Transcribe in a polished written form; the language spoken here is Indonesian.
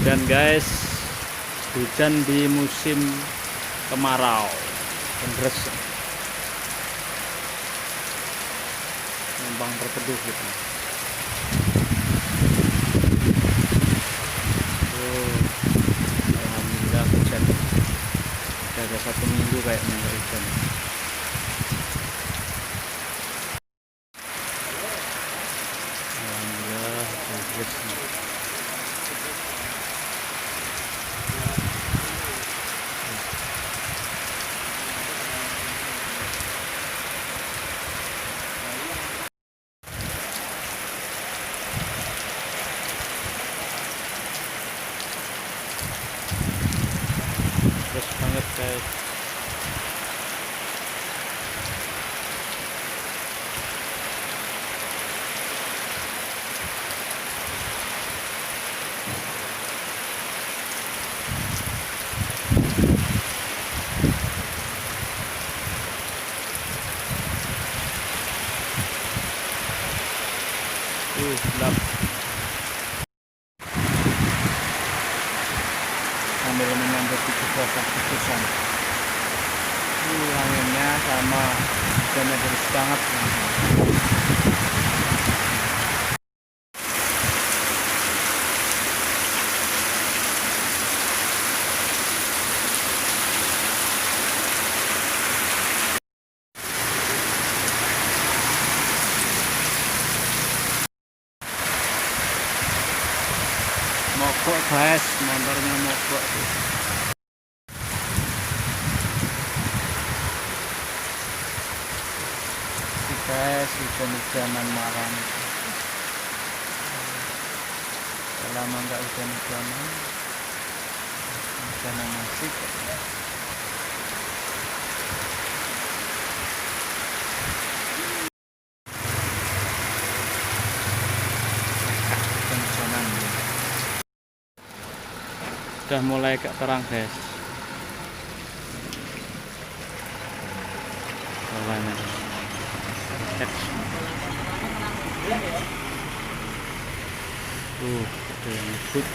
Dan guys, hujan di musim kemarau deres, numpang berteduh gitu. Alhamdulillah hujan. Udah ada 1 minggu kayaknya nggak hujan. Alhamdulillah bagus. Terus banget guys. Gelap. Sambil menyambut putusan. Anginnya sama hujannya deras banget. Mogok guys, motornya mogok. Guys, hujan-hujanan malam. Lama nggak hujan-hujanan, hujanan asik. Hujan-hujanan. Udah mulai agak terang guys. Bawahnya. Ada yang ngebut.